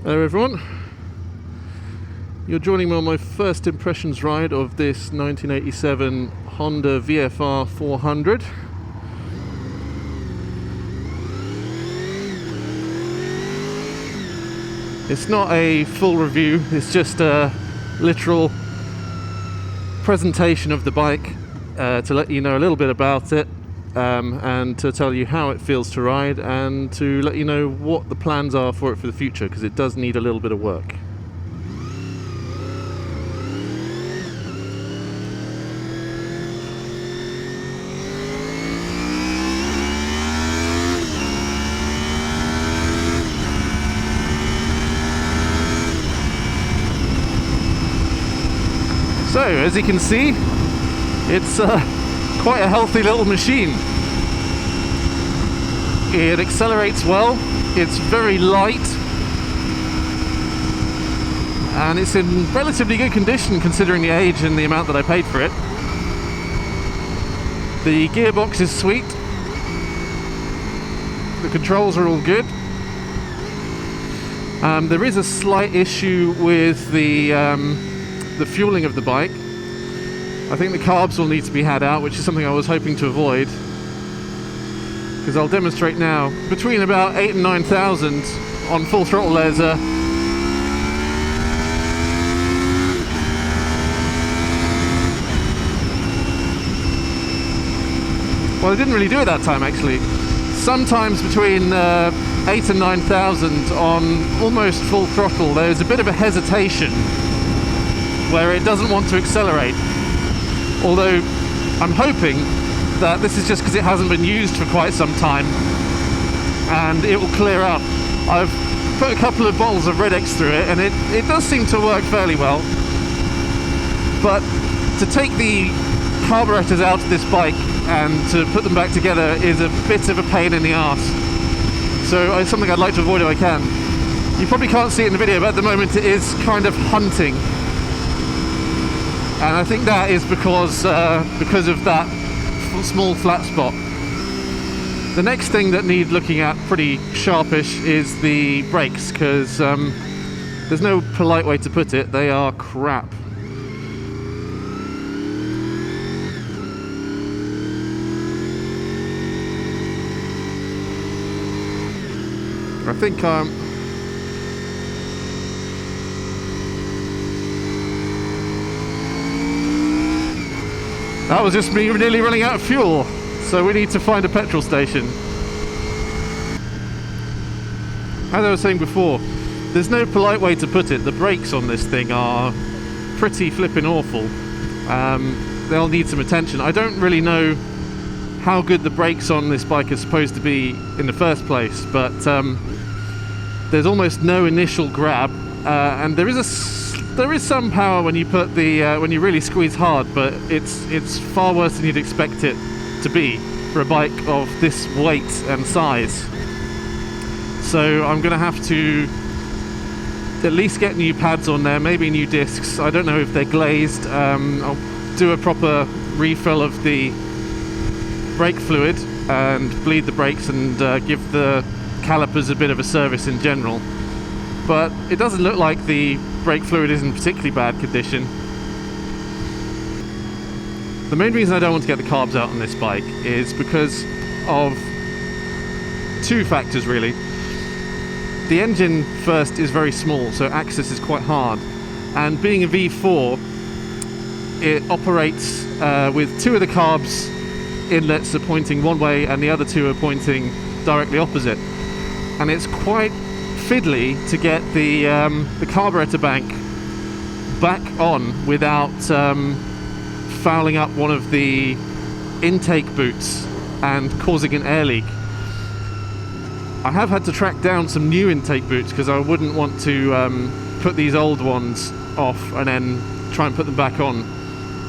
Hello everyone, you're joining me on my first impressions ride of this 1987 Honda VFR400. It's not a full review, it's just a literal presentation of the bike to let you know a little bit about it and to tell you how it feels to ride and to let you know what the plans are for it for the future, because it does need a little bit of work. So, as you can see, it's quite a healthy little machine. It accelerates well, it's very light, and it's in relatively good condition considering the age and the amount that I paid for it. The gearbox is sweet, the controls are all good. There is a slight issue with the fueling of the bike. I think the carbs will need to be had out, which is something I was hoping to avoid, because I'll demonstrate now. Between about 8,000 and 9,000 on full throttle, there's a well, I didn't really do it that time actually. Sometimes between 8,000 and 9,000 on almost full throttle, there's a bit of a hesitation where it doesn't want to accelerate. Although I'm hoping that this is just because it hasn't been used for quite some time and it will clear up. I've put a couple of bottles of Red X through it and it does seem to work fairly well. But to take the carburetors out of this bike and to put them back together is a bit of a pain in the arse. So it's something I'd like to avoid if I can. You probably can't see it in the video, but at the moment it is kind of hunting. And I think that is because of that small flat spot. The next thing that needs looking at pretty sharpish is the brakes, because there's no polite way to put it, they are crap. I think that was just me nearly running out of fuel, so we need to find a petrol station. As I was saying before, there's no polite way to put it. The brakes on this thing are pretty flippin' awful. They'll need some attention. I don't really know how good the brakes on this bike are supposed to be in the first place, but there's almost no initial grab, and there is some power when you put the when you really squeeze hard, but it's far worse than you'd expect it to be for a bike of this weight and size. So I'm going to have to at least get new pads on there, maybe new discs. I don't know if they're glazed. I'll do a proper refill of the brake fluid and bleed the brakes and give the calipers a bit of a service in general. But it doesn't look like the brake fluid is in particularly bad condition. The main reason I don't want to get the carbs out on this bike is because of two factors really. The engine first is very small, so access is quite hard, and being a V4 it operates with two of the carbs inlets are pointing one way and the other two are pointing directly opposite, and it's quite fiddly to get the carburetor bank back on without fouling up one of the intake boots and causing an air leak. I have had to track down some new intake boots because I wouldn't want to put these old ones off and then try and put them back on,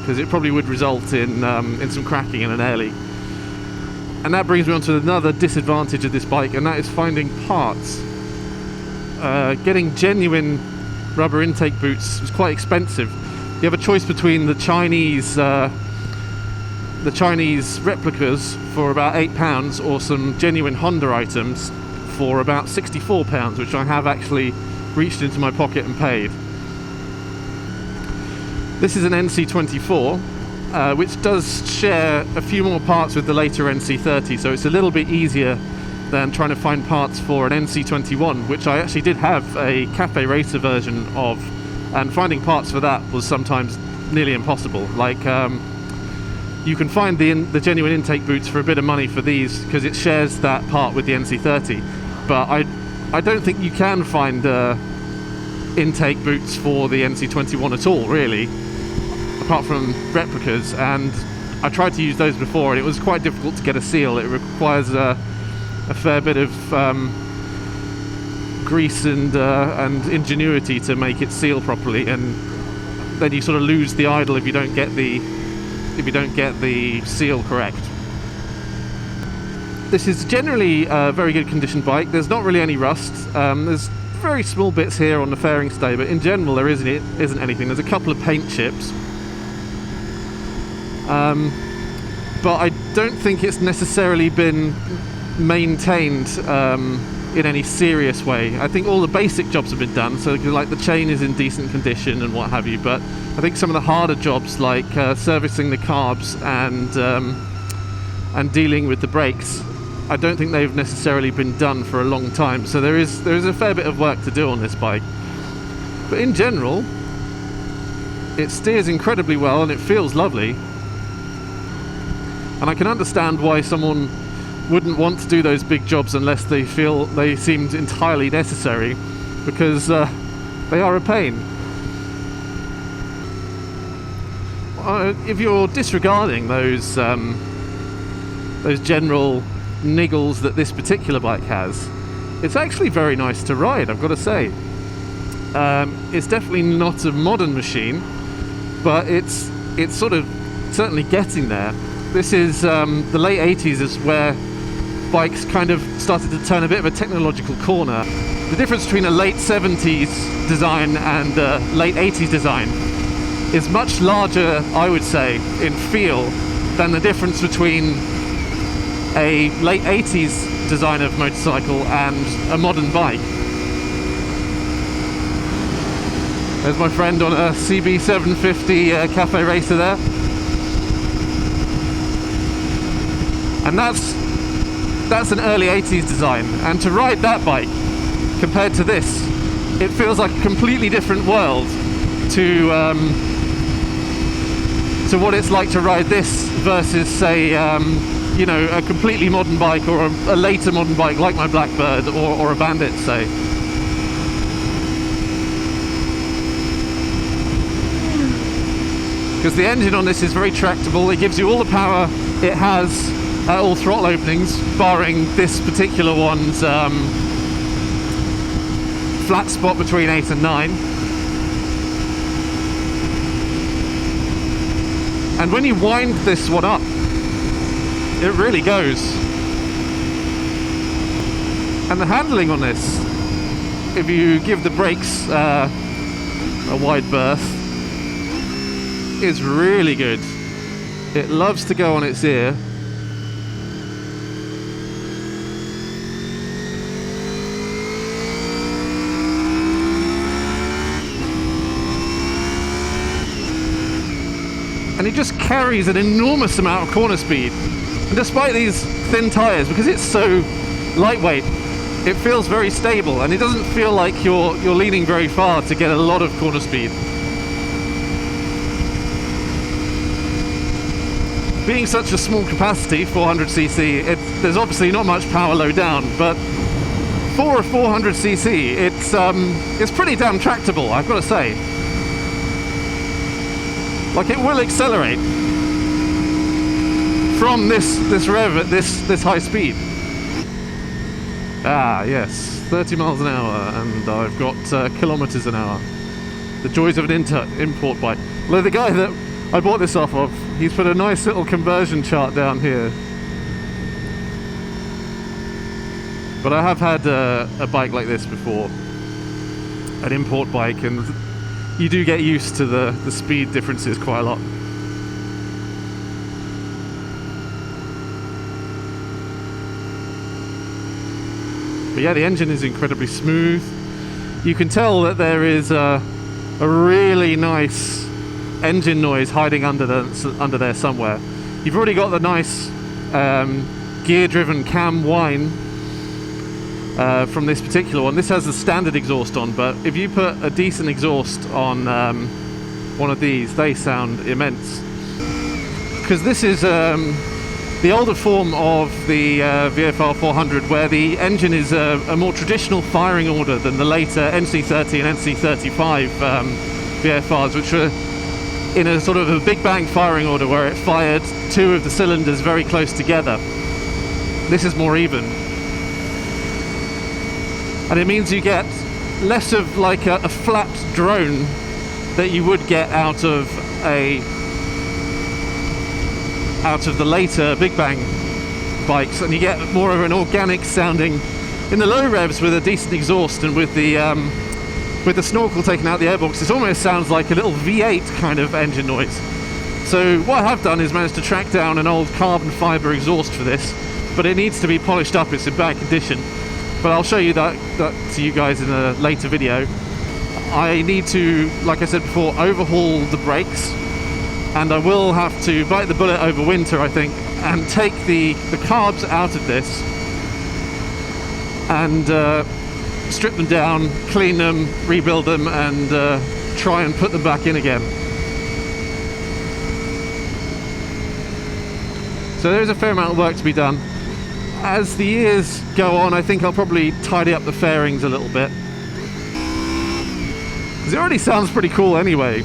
because it probably would result in some cracking and an air leak. And that brings me on to another disadvantage of this bike, and that is finding parts. Getting genuine rubber intake boots is quite expensive. You have a choice between the Chinese replicas for about £8 or some genuine Honda items for about £64, which I have actually reached into my pocket and paid. This is an NC24, which does share a few more parts with the later NC30, so it's a little bit easier than trying to find parts for an NC21, which I actually did have a cafe racer version of, and finding parts for that was sometimes nearly impossible. Like, you can find the genuine intake boots for a bit of money for these because it shares that part with the NC30, but I don't think you can find intake boots for the NC21 at all, really, apart from replicas, and I tried to use those before and it was quite difficult to get a seal. It requires a fair bit of grease and ingenuity to make it seal properly, and then you sort of lose the idle if you don't get the seal correct. This is generally a very good condition bike. There's not really any rust. There's very small bits here on the fairing stay, but in general there isn't anything. There's a couple of paint chips. But I don't think it's necessarily been maintained in any serious way. I think all the basic jobs have been done, so like the chain is in decent condition and what have you, but I think some of the harder jobs like servicing the carbs and dealing with the brakes, I don't think they've necessarily been done for a long time, so there is a fair bit of work to do on this bike. But in general, it steers incredibly well and it feels lovely, and I can understand why someone wouldn't want to do those big jobs unless they feel they seemed entirely necessary, because they are a pain. If you're disregarding those general niggles that this particular bike has, it's actually very nice to ride, I've got to say. It's definitely not a modern machine, but it's sort of certainly getting there. This is the late 80s is where bikes kind of started to turn a bit of a technological corner. The difference between a late 70s design and a late 80s design is much larger, I would say, in feel than the difference between a late 80s design of motorcycle and a modern bike. There's my friend on a CB750 cafe racer there. And that's an early 80s design, and to ride that bike compared to this, it feels like a completely different world to what it's like to ride this versus, say, a completely modern bike or a later modern bike like my Blackbird or a Bandit, say. Because the engine on this is very tractable. It gives you all the power it has at all throttle openings, barring this particular one's flat spot between 8 and 9. And when you wind this one up, it really goes. And the handling on this, if you give the brakes a wide berth, is really good. It loves to go on its ear. And it just carries an enormous amount of corner speed. And despite these thin tyres, because it's so lightweight, it feels very stable, and it doesn't feel like you're leaning very far to get a lot of corner speed. Being such a small capacity, 400cc, there's obviously not much power low down, but for a 400cc, it's pretty damn tractable, I've got to say. Like, it will accelerate from this rev at this high speed. Ah, yes, 30 miles an hour, and I've got kilometers an hour. The joys of an import bike. Well, the guy that I bought this off of, he's put a nice little conversion chart down here. But I have had a bike like this before, an import bike, and you do get used to the speed differences quite a lot. But yeah, the engine is incredibly smooth. you can tell that there is a really nice engine noise hiding under there somewhere. You've already got the nice gear-driven cam whine from this particular one. This has the standard exhaust on, but if you put a decent exhaust on one of these, they sound immense. Because this is the older form of the VFR400, where the engine is a more traditional firing order than the later NC30 and NC35 VFRs, which were in a sort of a big bang firing order where it fired two of the cylinders very close together. This is more even. And it means you get less of like a flat drone that you would get out of the later big bang bikes, and you get more of an organic sounding in the low revs with a decent exhaust, and with the snorkel taking out the airbox, it almost sounds like a little V8 kind of engine noise. So what I have done is managed to track down an old carbon fiber exhaust for this, but it needs to be polished up. It's in bad condition, but I'll show you that to you guys in a later video. I need to, like I said before, overhaul the brakes, and I will have to bite the bullet over winter, I think, and take the carbs out of this and strip them down, clean them, rebuild them, and try and put them back in again. So there's a fair amount of work to be done. As the years go on, I think I'll probably tidy up the fairings a little bit. It already sounds pretty cool anyway,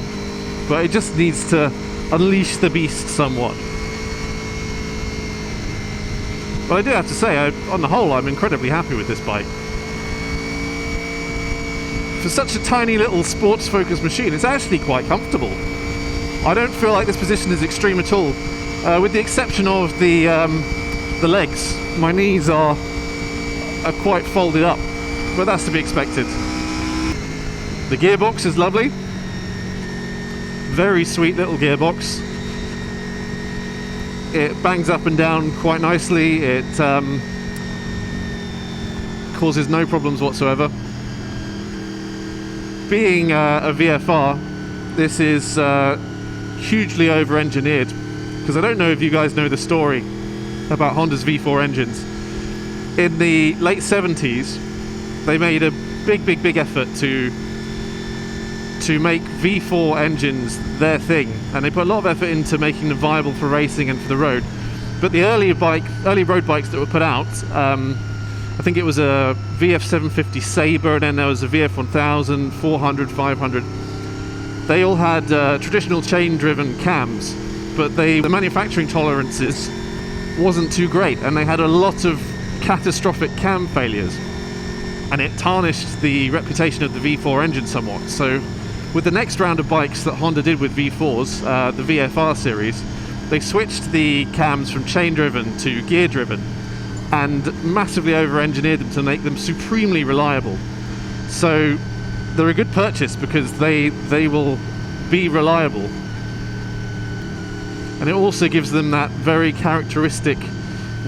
but it just needs to unleash the beast somewhat. But I do have to say, on the whole, I'm incredibly happy with this bike. For such a tiny little sports-focused machine, it's actually quite comfortable. I don't feel like this position is extreme at all, with the exception of the legs. My knees are quite folded up, but that's to be expected. The gearbox is lovely. Very sweet little gearbox. It bangs up and down quite nicely. It causes no problems whatsoever. Being a VFR, this is hugely over-engineered, because I don't know if you guys know the story about Honda's V4 engines. In the late 70s, they made a big effort to make V4 engines their thing, and they put a lot of effort into making them viable for racing and for the road. But the early road bikes that were put out, I think it was a VF750 Sabre, and then there was a VF1000, 400, 500. They all had traditional chain-driven cams, but the manufacturing tolerances wasn't too great, and they had a lot of catastrophic cam failures, and it tarnished the reputation of the V4 engine somewhat. So with the next round of bikes that Honda did with V4s, the VFR series, they switched the cams from chain-driven to gear-driven and massively over-engineered them to make them supremely reliable. So they're a good purchase because they will be reliable. And it also gives them that very characteristic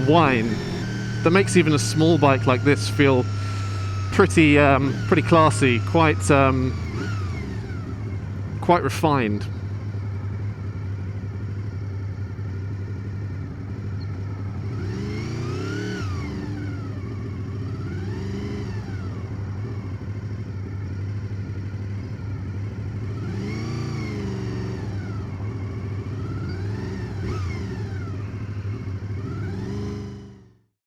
whine that makes even a small bike like this feel pretty classy, quite refined.